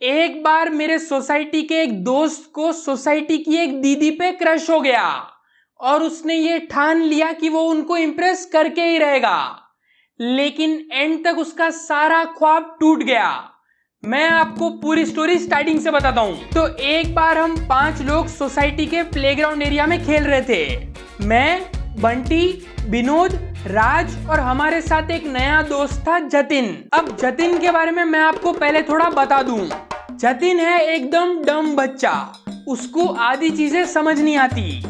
एक बार मेरे सोसाइटी के एक दोस्त को सोसाइटी की एक दीदी पे क्रश हो गया और उसने ये ठान लिया कि वो उनको इम्प्रेस करके ही रहेगा, लेकिन एंड तक उसका सारा ख्वाब टूट गया। मैं आपको पूरी स्टोरी स्टार्टिंग से बताता हूं। तो एक बार हम 5 लोग सोसाइटी के प्लेग्राउंड एरिया में खेल रहे थे। मैं, बंटी, विनोद, राज और हमारे साथ एक नया दोस्त था जतिन। अब जतिन के बारे में मैं आपको पहले थोड़ा बता दूं। जतिन है एकदम डम बच्चा, उसको आधी चीजें समझ नहीं आती।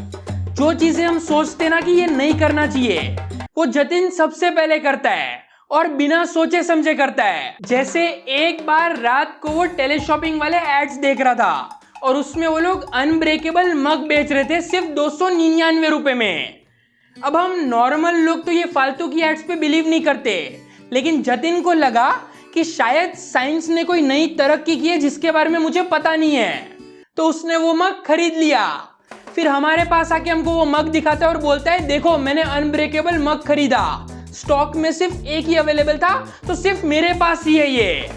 जो चीजें हम सोचते ना कि ये नहीं करना चाहिए, वो जतिन सबसे पहले करता है और बिना सोचे समझे करता है। जैसे एक बार रात को वो टेलीशॉपिंग वाले एड्स देख रहा था और उसमें वो लोग अनब्रेकेबल मग बेच रहे थे सिर्फ 299 रुपए में। अब हम नॉर्मल लोग तो ये फालतू की एड्स पे बिलीव नहीं करते, लेकिन जतिन को लगा कि शायद साइंस ने कोई नई तरक्की की है जिसके बारे में मुझे पता नहीं है, तो उसने वो मग खरीद लिया। फिर हमारे पास आके हमको वो मग दिखाता है और बोलता है, देखो मैंने अनब्रेकेबल मग खरीदा, स्टॉक में सिर्फ एक ही अवेलेबल था, तो सिर्फ मेरे पास ही है ये।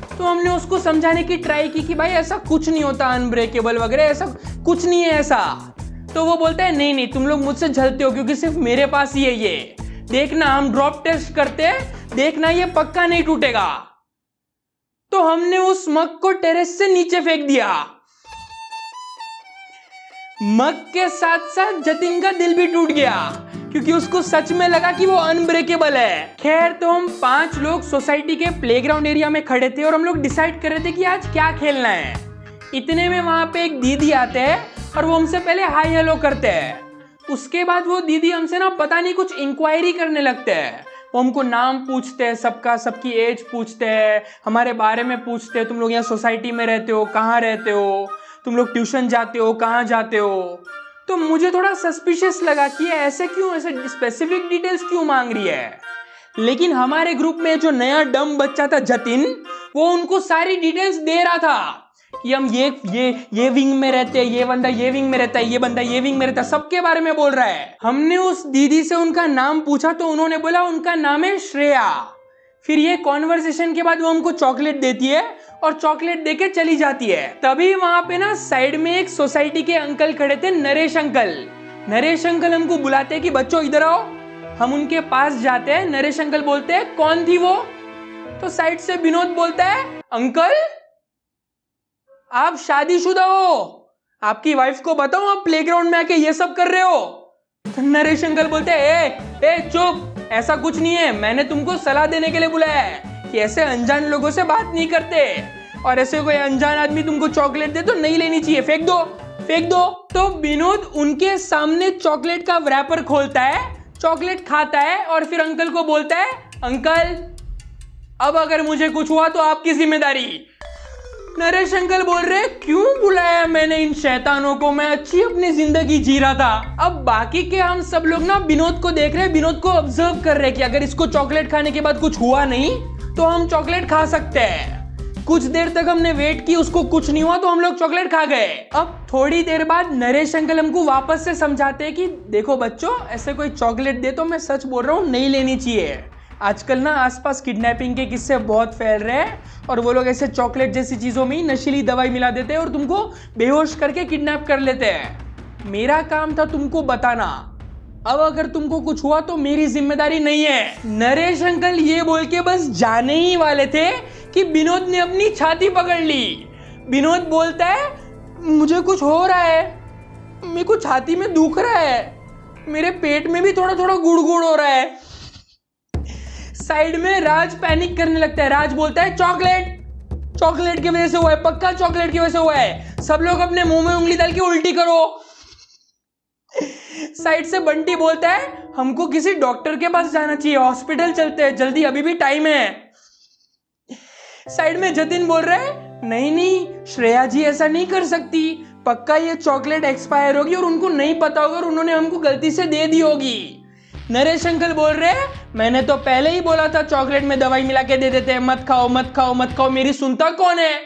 तो हमने उसको समझाने की ट्राई की कि भाई ऐसा कुछ नहीं होता, अनब्रेकेबल वगैरह ऐसा कुछ नहीं है ऐसा। तो वो बोलता है, नहीं नहीं तुम लोग मुझसे जलते हो क्योंकि सिर्फ मेरे पास ही है ये, देखना हम ड्रॉप टेस्ट करते हैं, देखना ये पक्का नहीं टूटेगा। तो हमने उस मग को टेरेस से नीचे फेंक दिया। मग के साथ साथ जतिन का दिल भी टूट गया क्योंकि उसको सच में लगा कि वो अनब्रेकेबल है। खैर, तो हम 5 लोग सोसाइटी के प्लेग्राउंड एरिया में खड़े थे और हम लोग डिसाइड कर रहे थे कि आज क्या खेलना है। इतने में वहां पे एक दीदी आते हैं और वो हमसे पहले हाय हेलो करते हैं। उसके बाद वो दीदी हमसे ना पता नहीं कुछ इंक्वायरी करने लगते हैं। वो हमको नाम पूछते हैं, सबका, सबकी एज पूछते हैं, हमारे बारे में पूछते हैं, तुम लोग यहाँ सोसाइटी में रहते हो, कहाँ रहते हो, तुम लोग ट्यूशन जाते हो, कहाँ जाते हो। तो मुझे थोड़ा सस्पिशियस लगा कि ऐसे क्यों, ऐसे स्पेसिफिक डिटेल्स क्यों मांग रही है। लेकिन हमारे ग्रुप में जो नया डम बच्चा था जतिन, वो उनको सारी डिटेल्स दे रहा था कि हम ये विंग में रहते हैं, ये बंदा ये विंग में रहता है, ये बंदा ये विंग में रहता है, सबके बारे में बोल रहा है। हमने उस दीदी से उनका नाम पूछा तो उन्होंने बोला उनका नाम है श्रेया। फिर ये कॉन्वर्सेशन के बाद वो हमको चॉकलेट देती है और चॉकलेट देके चली जाती है। तभी वहां पे ना साइड में एक सोसाइटी के अंकल खड़े थे, नरेश अंकल। नरेश अंकल हमको बुलाते हैं कि बच्चों इधर आओ। हम उनके पास जाते हैं। नरेश अंकल बोलते हैं, कौन थी वो? तो साइड से विनोद बोलता है, अंकल आप शादीशुदा हो, आपकी वाइफ को बताओ आप प्लेग्राउंड में आके ये सब कर रहे हो। नरेश अंकल बोलते हैं, ए चुप, ऐसा कुछ नहीं है, मैंने तुमको सलाह देने के लिए बुलाया है कि ऐसे अनजान लोगों से बात नहीं करते, और ऐसे कोई अनजान आदमी तुमको चॉकलेट दे तो नहीं लेनी चाहिए, फेंक दो फेंक दो। तो विनोद उनके सामने चॉकलेट का रैपर खोलता है, चॉकलेट खाता है और फिर अंकल को बोलता है, अंकल अब अगर मुझे कुछ हुआ तो आपकी जिम्मेदारी। नरेश अंकल बोल रहे, क्यों बुलाया मैंने इन शैतानों को, मैं अच्छी अपनी जिंदगी जी रहा था। अब बाकी के हम सब लोग ना विनोद को देख रहे हैं, विनोद को ऑब्जर्व कर रहे हैं कि अगर इसको चॉकलेट खाने के बाद कुछ हुआ नहीं तो हम चॉकलेट खा सकते हैं। कुछ देर तक हमने वेट की, उसको कुछ नहीं हुआ तो हम लोग चॉकलेट खा गए। अब थोड़ी देर बाद नरेश अंकल हमको वापस से समझाते हैं कि देखो बच्चों, ऐसे कोई चॉकलेट दे तो मैं सच बोल रहा हूँ नहीं लेनी चाहिए। आजकल ना आसपास किडनैपिंग के किस्से बहुत फैल रहे हैं और वो लोग ऐसे चॉकलेट जैसी चीजों में नशीली दवाई मिला देते हैं और तुमको बेहोश करके किडनैप कर लेते हैं। मेरा काम था तुमको बताना, अब अगर तुमको कुछ हुआ तो मेरी जिम्मेदारी नहीं है। नरेश अंकल ये बोल के बस जाने ही वाले थे कि विनोद ने अपनी छाती पकड़ ली। विनोद बोलता है, मुझे कुछ हो रहा है, मेरे को छाती में दुख रहा है, मेरे पेट में भी थोड़ा थोड़ा गुड़गुड़ हो रहा है। साइड में राज पैनिक करने लगता है। राज बोलता है, चॉकलेट की वजह से हुआ है, पक्का चॉकलेट की वजह से हुआ है, सब लोग अपने मुंह में उंगली डाल के उल्टी करो। साइड से बंटी बोलता है, हमको किसी डॉक्टर के पास जाना चाहिए, हॉस्पिटल चलते हैं जल्दी, अभी भी टाइम है। साइड में जतिन बोल रहा है, नहीं नहीं श्रेया जी ऐसा नहीं कर सकती, पक्का ये चॉकलेट एक्सपायर होगी और उनको नहीं पता होगा और उन्होंने हमको गलती से दे दी होगी। नरेश अंकल बोल रहे हैं, मैंने तो पहले ही बोला था चॉकलेट में दवाई मिला के दे देते हैं, मत खाओ मत खाओ मत खाओ, मेरी सुनता कौन है।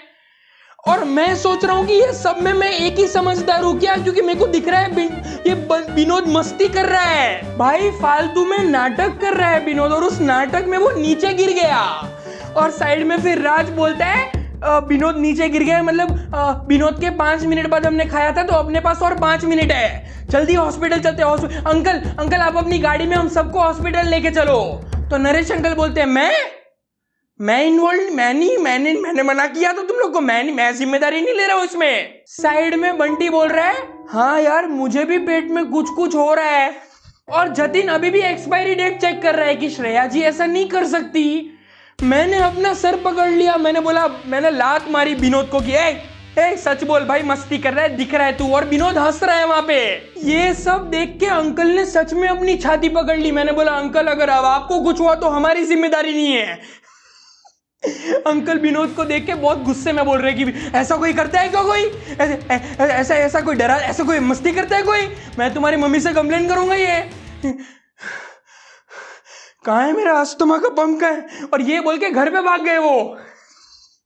और मैं सोच रहा हूँ कि ये सब में मैं एक ही समझदार हूँ क्या, क्योंकि मेरे को दिख रहा है ये विनोद मस्ती कर रहा है भाई, फालतू में नाटक कर रहा है विनोद, और उस नाटक में वो नीचे गिर गया। और साइड में फिर राज बोलता है, विनोद नीचे गिर गया, मतलब विनोद के 5 मिनट बाद हमने खाया था, तो अपने पास और 5 मिनट है, जल्दी हॉस्पिटल चलते हैं। अंकल अंकल आप अपनी गाड़ी में हम सबको हॉस्पिटल लेके चलो। तो नरेश अंकल बोलते हैं मैं इन्वॉल्व, मैंने मना किया तो तुम लोग को, मैं जिम्मेदारी नहीं ले रहा हूं इसमें। साइड में बंटी बोल रहा है हाँ यार मुझे भी पेट में कुछ कुछ हो रहा है। और जतिन अभी भी एक्सपायरी डेट चेक कर रहा है कि श्रेया जी ऐसा नहीं कर सकती। मैंने अपना सर पकड़ लिया, मैंने बोला, मैंने लात मारी विनोद को कि ए सच बोल भाई, मस्ती कर रहा है, दिख रहा है तू। और विनोद हंस रहा है वहां पे। ये सब देख के अंकल ने सच में अपनी छाती पकड़ ली। मैंने बोला अंकल अगर अब आपको कुछ हुआ तो हमारी जिम्मेदारी नहीं है। अंकल विनोद को देख के बहुत गुस्से में बोल रहे कि ऐसा कोई करता है क्या, कोई ऐसा कोई डरा, ऐसा कोई मस्ती करता है कोई, मैं तुम्हारी मम्मी से कंप्लेन करूंगा। ये कहाँ है मेरा अस्थमा का पंप का है, और ये बोल के घर पे भाग गए वो।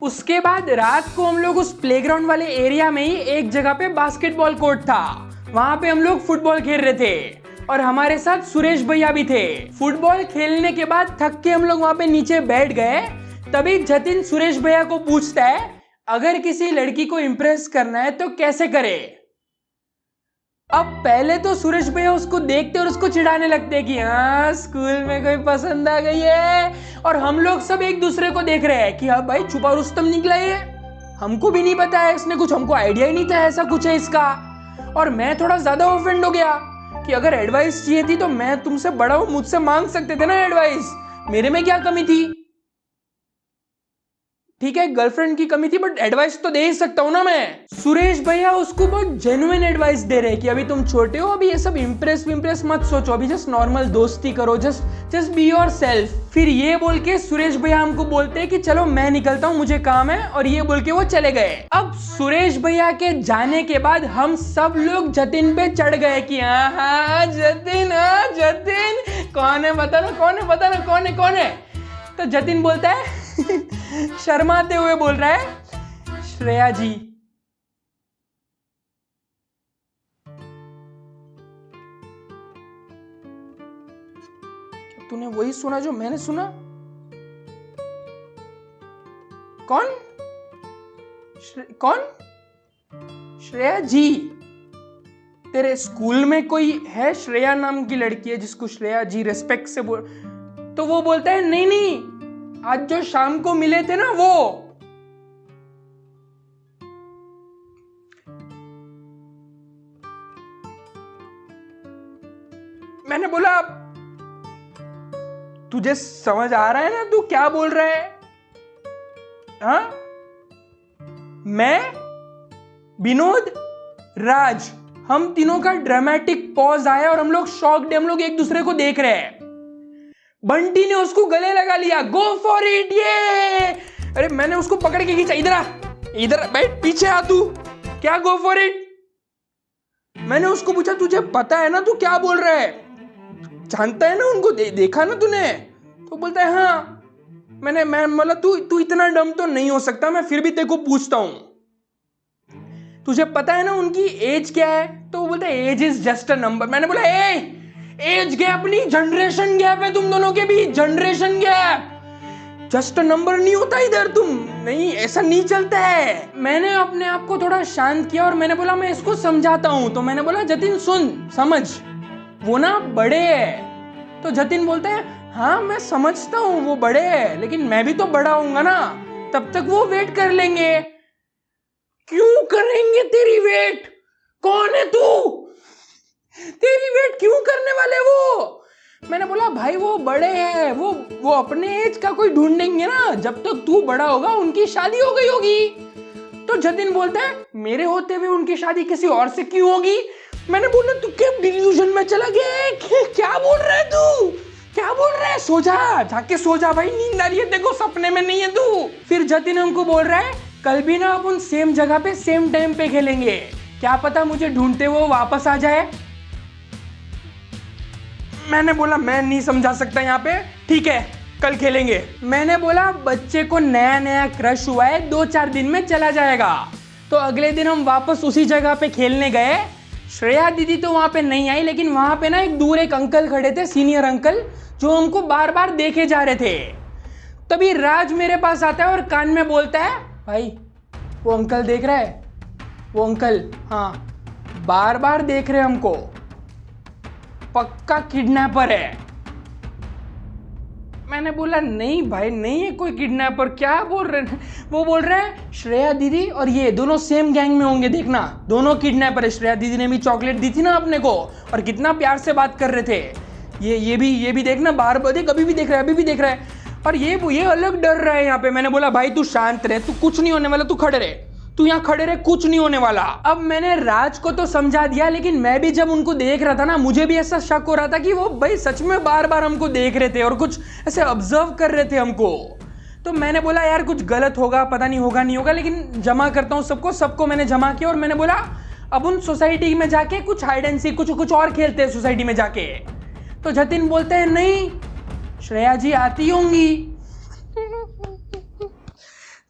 उसके बाद रात को हम लोग उस प्लेग्राउंड वाले एरिया में ही एक जगह पे बास्केटबॉल कोर्ट था, वहां पे हम लोग फुटबॉल खेल रहे थे और हमारे साथ सुरेश भैया भी थे। फुटबॉल खेलने के बाद थक के हम लोग वहां पे नीचे बैठ गए। तभी जतिन सुरेश भैया को पूछता है अगर किसी लड़की को इम्प्रेस करना है तो कैसे करे। अब पहले तो सुरेश भैया उसको देखते और उसको चिढ़ाने लगते कि हाँ स्कूल में कोई पसंद आ गई है, और हम लोग सब एक दूसरे को देख रहे हैं कि हाँ भाई छुपा रुस्तम निकला ये, हमको भी नहीं पता है इसने कुछ, हमको आइडिया ही नहीं था ऐसा कुछ है इसका। और मैं थोड़ा ज्यादा ऑफेंड हो गया कि अगर एडवाइस चाहिए थी तो मैं तुमसे बड़ा हूं, मुझसे मांग सकते थे ना एडवाइस, मेरे में क्या कमी थी। ठीक है गर्लफ्रेंड की कमी थी बट एडवाइस तो दे ही सकता हूं ना मैं। सुरेश भैया उसको बहुत जेन्युइन एडवाइस दे रहे हैं कि अभी तुम छोटे हो, अभी ये सब इम्प्रेस मत सोचो, अभी जस्ट नॉर्मल दोस्ती करो, जस्ट बी योर सेल्फ। फिर ये बोल के सुरेश भैया हमको बोलते हैं कि चलो मैं निकलता हूँ मुझे काम है, और ये बोल के वो चले गए। अब सुरेश भैया के जाने के बाद हम सब लोग जतिन पे चढ़ गए कि हाँ जतिन कौन है बताना, कौन है। तो जतिन बोलता है शर्माते हुए बोल रहा है श्रेया जी। तूने वही सुना जो मैंने सुना? कौन? श्रेया जी? तेरे स्कूल में कोई है श्रेया नाम की लड़की है जिसको श्रेया जी रेस्पेक्ट से बोल? तो वो बोलता है नहीं, आज जो शाम को मिले थे ना वो। मैंने बोला तुझे समझ आ रहा है ना तू क्या बोल रहा है? हाँ मैं, विनोद, राज, हम तीनों का ड्रामेटिक पॉज आया और हम लोग शॉक्ड, हम लोग एक दूसरे को देख रहे हैं। बंटी ने उसको गले लगा लिया, गो फॉर इट ये। अरे मैंने उसको पकड़ के खींचा, इधर बैठ, पीछे आ तू, क्या गो फॉर इट? मैंने उसको पूछा तुझे पता है ना तू क्या बोल रहा है, जानता है ना उनको, देखा ना तूने? तो बोलता है हाँ। मैं बोला तू इतना डम तो नहीं हो सकता, मैं फिर भी तेरे को पूछता हूं, तुझे पता है ना उनकी एज क्या है? तो वो बोलता है age is just a number. मैंने बोला एज गैप नहीं, जनरेशन गैप है तुम दोनों के बीच, generation gap, just a number नहीं होता इधर, तुम नहीं, ऐसा नहीं चलता है। मैंने अपने आप को थोड़ा शांत किया और मैंने बोला मैं इसको समझाता हूं। तो मैंने बोला जतिन सुन, समझ, वो ना बड़े हैं। तो जतिन बोलता है हाँ मैं समझता हूं वो बड़े हैं, लेकिन मैं भी तो बड़ा होऊंगा ना, तब तक वो वेट कर लेंगे। क्यों करेंगे तेरी वेट? कौन है तू? तेरी वेट क्यों करने वाले वो? मैंने बोला भाई वो बड़े हैं, वो अपने एज का कोई ढूंढेंगे ना, जब तक तू बड़ा होगा उनकी शादी हो गई होगी। तो जतिन बोलता है मेरे होते हुए उनकी शादी किसी और से क्यों होगी? मैंने बोला तू क्या डिल्यूजन में चला गया? क्या बोल रहा है तू, क्या बोल रहा है? सो जा, जाके सो जा भाई, नींद आ रही है, देखो सपने में नहीं है तू। फिर जतिन हमको बोल रहा है कल भी ना अपन सेम जगह पे सेम टाइम पे खेलेंगे, क्या पता मुझे ढूंढते वो वापस आ जाए। मैंने बोला मैं नहीं समझा सकता यहाँ पे, ठीक है कल खेलेंगे। मैंने बोला बच्चे को नया नया क्रश हुआ है, 2-4 दिन में चला जाएगा। तो अगले दिन हम वापस उसी जगह पे खेलने गए। श्रेया दीदी तो वहां पे नहीं आई, लेकिन वहां पे ना एक दूर एक अंकल खड़े थे, सीनियर अंकल, जो हमको बार बार देखे जा रहे थे। तभी राज मेरे पास आता है और कान में बोलता है भाई वो अंकल देख रहा है, वो अंकल, हाँ, बार बार देख रहे हमको, पक्का किडनैपर है। मैंने बोला नहीं भाई नहीं है कोई किडनैपर, क्या बोल रहे हैं? वो बोल रहे हैं श्रेया दीदी और ये दोनों सेम गैंग में होंगे, देखना दोनों किडनैपर है। श्रेया दीदी ने भी चॉकलेट दी थी ना अपने को, और कितना प्यार से बात कर रहे थे। ये भी देखना, बार बार देख, अभी भी देख रहा है, अभी भी देख रहा है, और ये अलग डर रहा है यहाँ पे। मैंने बोला भाई तू शांत रहे, तू कुछ नहीं होने वाला, तू खड़े रहे, तू यहाँ खड़े रहे, कुछ नहीं होने वाला। अब मैंने राज को तो समझा दिया, लेकिन मैं भी जब उनको देख रहा था ना, मुझे भी ऐसा शक हो रहा था कि वो भाई सच में बार बार हमको देख रहे थे और कुछ ऐसे ऑब्जर्व कर रहे थे हमको। तो मैंने बोला यार कुछ गलत होगा, पता नहीं होगा नहीं होगा, लेकिन जमा करता हूँ सबको मैंने जमा किया। और मैंने बोला अब उन सोसाइटी में जाके कुछ हाइड एंड सीक कुछ और खेलते हैं सोसाइटी में जाके। तो जतिन बोलते हैं नहीं श्रेया जी आती होंगी।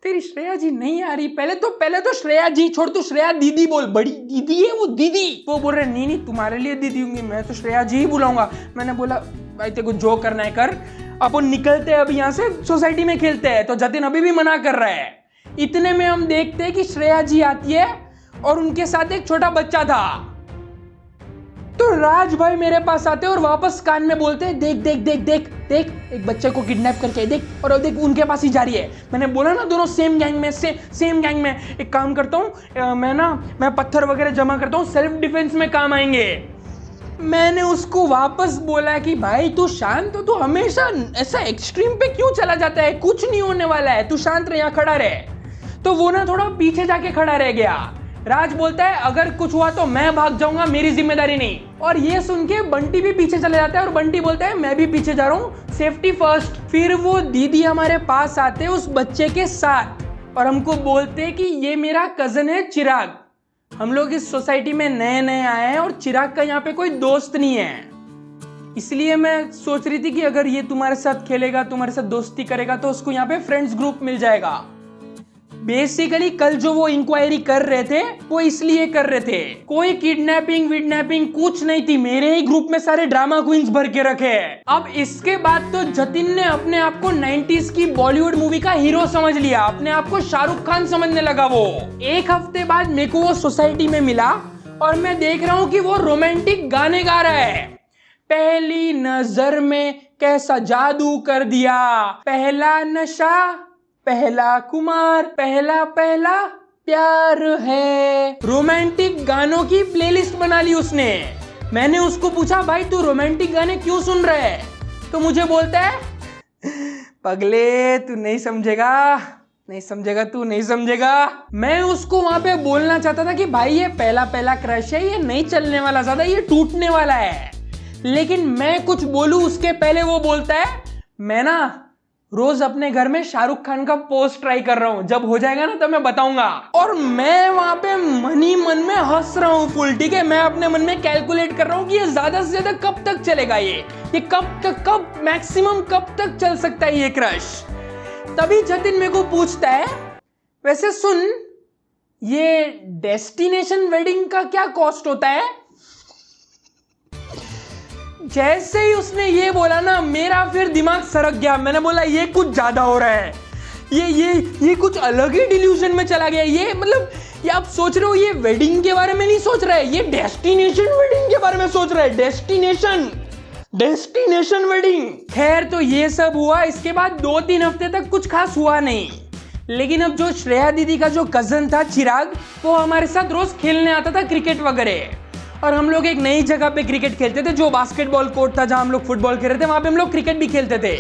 तेरी श्रेया जी नहीं आ रही, पहले तो श्रेया जी छोड़, तू श्रेया दीदी बोल, बड़ी दीदी है वो दीदी। वो बोल रहे नहीं तुम्हारे लिए दीदी होंगी, मैं तो श्रेया जी ही बुलाऊंगा। मैंने बोला भाई तेरे को जो करना है कर, अपन निकलते हैं अब यहाँ से, सोसाइटी में खेलते हैं। तो जतिन अभी भी मना कर रहा है। इतने में हम देखते हैं कि श्रेया जी आती है और उनके साथ एक छोटा बच्चा था। तो राज भाई मेरे पास आते और वापस कान में बोलते हैं देख देख देख देख देख एक बच्चे को किडनैप करके देख, और अब देख उनके पास ही जा रही है। मैंने बोला ना दोनों सेम गैंग में, सेम गैंग में। एक काम करता हूँ मैं पत्थर वगैरह जमा करता हूँ, सेल्फ डिफेंस में काम आएंगे। मैंने उसको वापस बोला कि भाई तू शांत हो, तू हमेशा ऐसा एक्सट्रीम पे क्यों चला जाता है, कुछ नहीं होने वाला है, तू शांत रह, यहाँ खड़ा रहे। तो वो ना थोड़ा पीछे जाके खड़ा रह गया। राज बोलता है अगर कुछ हुआ तो मैं भाग जाऊंगा, मेरी जिम्मेदारी नहीं। और ये सुन के बंटी भी पीछे चले जाता है और बंटी बोलता है मैं भी पीछे जा रहा हूँ, सेफ्टी फर्स्ट। फिर वो दीदी हमारे पास आते उस बच्चे के साथ और हमको बोलते कि ये मेरा कजन है चिराग, हम लोग इस सोसाइटी में नए नए आए हैं और चिराग का यहाँ पे कोई दोस्त नहीं है, इसलिए मैं सोच रही थी कि अगर ये तुम्हारे साथ खेलेगा, तुम्हारे साथ दोस्ती करेगा तो उसको यहाँ पे फ्रेंड्स ग्रुप मिल जाएगा। बेसिकली कल जो वो इंक्वायरी कर रहे थे वो इसलिए कर रहे थे, कोई किडनैपिंग विडनैपिंग कुछ नहीं थी, मेरे ही ग्रुप में सारे ड्रामा क्वींस भर के रखे हैं। अब इसके बाद तो जतिन ने अपने आप को 90s की बॉलीवुड मूवी का हीरो समझ लिया, अपने आप को शाहरुख खान समझने लगा वो। एक हफ्ते बाद मेरे को वो सोसाइटी में मिला और मैं देख रहा हूँ कि वो रोमांटिक गाने गा रहा है। पहली नजर में कैसा जादू कर दिया, पहला नशा, पहला कुमार, पहला पहला प्यार है। रोमांटिक गानों की प्लेलिस्ट बना ली उसने। मैंने उसको पूछा भाई तू रोमांटिक गाने क्यों सुन रहा है, तो मुझे बोलता है पगले तू नहीं समझेगा, नहीं समझेगा, तू नहीं समझेगा। मैं उसको वहां पे बोलना चाहता था कि भाई ये पहला पहला क्रश है, ये नहीं चलने वाला ज्यादा, ये टूटने वाला है। लेकिन मैं कुछ बोलूं उसके पहले वो बोलता है मैं ना रोज अपने घर में शाहरुख खान का पोस्ट ट्राई कर रहा हूं, जब हो जाएगा ना तो मैं बताऊंगा। और मैं वहां पे मन ही मन में हंस रहा हूं फुल, ठीक है। मैं अपने मन में कैलकुलेट कर रहा हूं कि ये ज्यादा से ज्यादा कब तक चलेगा, ये कब मैक्सिमम कब तक चल सकता है ये क्रश। तभी जतिन मेरे को पूछता है वैसे सुन ये डेस्टिनेशन वेडिंग का क्या कॉस्ट होता है। जैसे ही उसने ये बोला ना मेरा फिर दिमाग सरक गया। मैंने बोला ये कुछ ज्यादा हो रहा है, ये कुछ अलग ही डिल्यूजन में चला गया। ये मतलब ये आप सोच रहे हो ये वेडिंग के बारे में नहीं सोच रहा है, ये डेस्टिनेशन वेडिंग के बारे में सोच रहा है। Destination wedding. खैर तो ये सब हुआ। इसके बाद 2-3 हफ्ते तक कुछ खास हुआ नहीं, लेकिन अब जो श्रेया दीदी का जो कजन था चिराग, वो हमारे साथ रोज खेलने आता था क्रिकेट वगैरह। और हम लोग एक नई जगह पे क्रिकेट खेलते थे, जो बास्केटबॉल कोर्ट था जहां हम लोग फुटबॉल खेल रहे थे, वहां पे हम लोग क्रिकेट भी खेलते थे।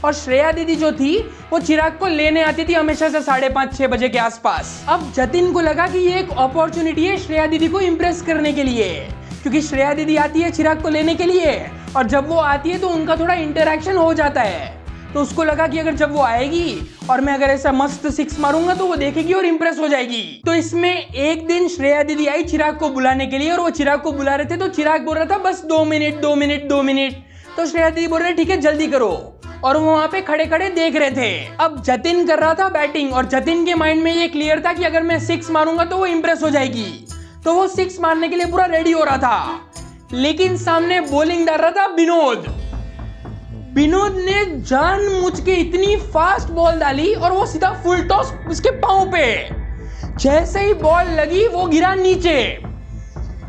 और श्रेया दीदी जो थी वो चिराग को लेने आती थी हमेशा से 5:30-6 बजे के आसपास। अब जतिन को लगा कि ये एक अपॉर्चुनिटी है श्रेया दीदी को इम्प्रेस करने के लिए, क्योंकि श्रेया दीदी आती है चिराग को लेने के लिए, और जब वो आती है तो उनका थोड़ा इंटरेक्शन हो जाता है। तो उसको लगा कि अगर जब वो आएगी और मैं अगर ऐसा मस्त 6 मारूंगा तो वो देखेगी और इम्प्रेस हो जाएगी। तो इसमें एक दिन श्रेया दीदी आई चिराग को बुलाने के लिए, और वो चिराग को बुला रहे थे तो चिराग बोल रहा था बस 2 मिनट। तो श्रेया दीदी बोल रहे ठीक है जल्दी करो, और वो वहां पे खड़े खड़े देख रहे थे। अब जतिन कर रहा था बैटिंग, और जतिन के माइंड में ये क्लियर था कि अगर मैं 6 मारूंगा तो वो इम्प्रेस हो जाएगी। तो वो 6 मारने के लिए पूरा रेडी हो रहा था, लेकिन सामने बॉलिंग डाल रहा था विनोद। विनोद ने जानबूझ के इतनी फास्ट बॉल डाली और वो सीधा फुल टॉस उसके पांव पे। जैसे ही बॉल लगी वो गिरा नीचे।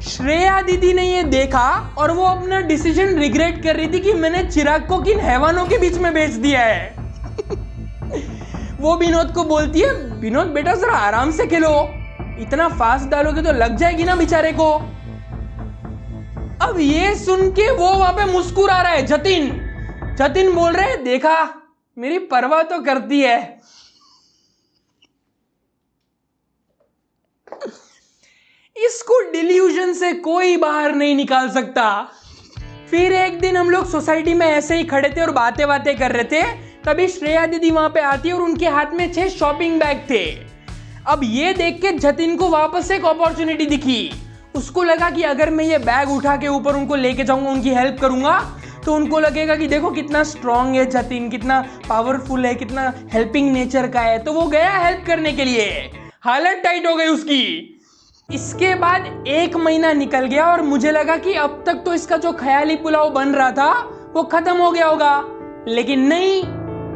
श्रेया दीदी ने ये देखा और वो अपना डिसीजन रिग्रेट कर रही थी कि मैंने चिराग को किन हैवानों के बीच में भेज दिया है। वो विनोद को बोलती है, विनोद बेटा जरा आराम से खेलो, इतना फास्ट डालोगे तो लग जाएगी ना बेचारे को। अब ये सुन के वो वहां पे मुस्कुरा रहा है। जतिन बोल रहे हैं, देखा मेरी परवाह तो करती है। इसको डिल्यूजन से कोई बाहर नहीं निकाल सकता। फिर एक दिन हम लोग सोसाइटी में ऐसे ही खड़े थे और बातें कर रहे थे, तभी श्रेया दीदी वहां पे आती है और उनके हाथ में 6 शॉपिंग बैग थे। अब ये देख के जतिन को वापस एक अपॉर्चुनिटी दिखी। उसको लगा कि अगर मैं ये बैग उठा के ऊपर उनको लेके जाऊंगा, उनकी हेल्प करूंगा, तो उनको लगेगा कि देखो कितना स्ट्रांग है जतिन, कितना पावरफुल है, कितना हेल्पिंग नेचर का है। तो वो गया हेल्प करने के लिए। हालत टाइट हो गई उसकी। इसके बाद 1 महीना निकल गया और मुझे लगा कि अब तक तो इसका जो ख्याली पुलाव बन रहा था वो खत्म हो गया होगा, लेकिन नहीं।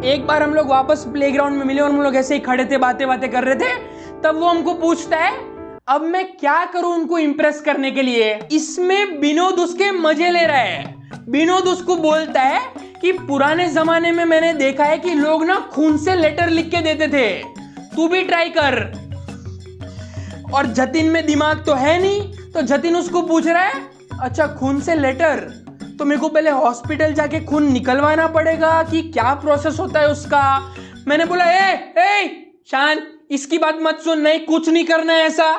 एक बार हम लोग वापस प्लेग्राउंड में मिले और हम लोग ऐसे ही खड़े थे, बातें कर रहे थे। तब वो हमको पूछता है, अब मैं क्या करूं उनको इंप्रेस करने के लिए। इसमें विनोद उसके मजे ले रहा है। विनोद उसको बोलता है कि पुराने जमाने में मैंने देखा है कि लोग ना खून से लेटर लिख के देते थे, तू भी ट्राई कर। और जतिन में दिमाग तो है नहीं, तो जतिन उसको पूछ रहा है, अच्छा खून से लेटर, तो मेरे को पहले हॉस्पिटल जाके खून निकलवाना पड़ेगा कि क्या प्रोसेस होता है उसका। मैंने बोला, ए शांत, इसकी बात मत सुन, नहीं कुछ नहीं करना है, ऐसा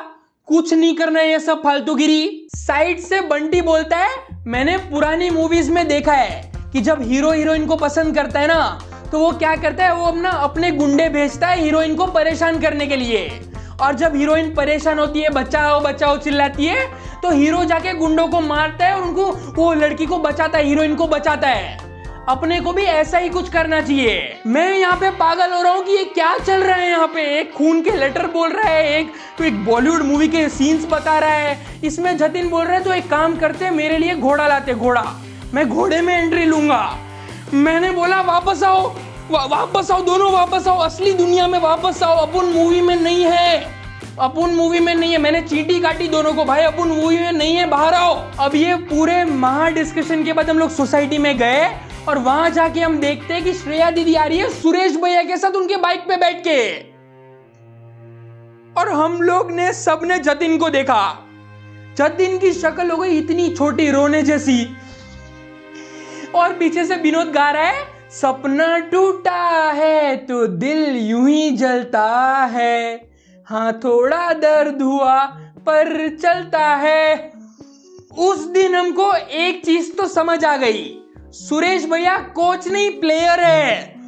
कुछ नहीं करना है, ये सब फालतूगिरी। साइड से बंटी बोलता है, मैंने पुरानी मूवीज में देखा है कि जब हीरो हीरोइन को पसंद करता है ना, तो वो क्या करता है, वो अपने गुंडे भेजता है हीरोइन को परेशान करने के लिए। और जब हीरोइन परेशान होती है, बचाओ बचाओ चिल्लाती है, तो हीरो जाके गुंडों को मारता है और उनको, वो लड़की को बचाता है, हीरोइन को बचाता है। अपने को भी ऐसा ही कुछ करना चाहिए। मैं यहाँ पे पागल हो रहा हूँ कि ये क्या चल रहा है। यहाँ पे एक खून के लेटर बोल रहा है, एक बॉलीवुड मूवी के सीन्स बता रहा है। इसमें जतिन बोल रहे हैं, तो एक काम करते हैं, मेरे लिए घोड़ा लाते, घोड़ा, मैं घोड़े में एंट्री लूंगा। मैंने बोला, वापस आओ दोनों, वापस आओ, असली दुनिया में वापस आओ, अपन मूवी में नहीं है। मैंने चींटी काटी दोनों को, भाई अपन मूवी में नहीं है, बाहर आओ। अब ये पूरे महा डिस्कशन के बाद हम लोग सोसाइटी में गए और वहां जाके हम देखते हैं कि श्रेया दीदी आ रही है सुरेश भैया के साथ उनके बाइक पे बैठ के। और हम लोग ने सबने जतिन को देखा। जतिन की शक्ल हो गई इतनी छोटी, रोने जैसी। और पीछे से विनोद गा रहा है, सपना टूटा है तो दिल यूं ही जलता है, हाँ थोड़ा दर्द हुआ पर चलता है। उस दिन हमको एक चीज तो समझ आ गई, सुरेश भैया कोच नहीं प्लेयर है।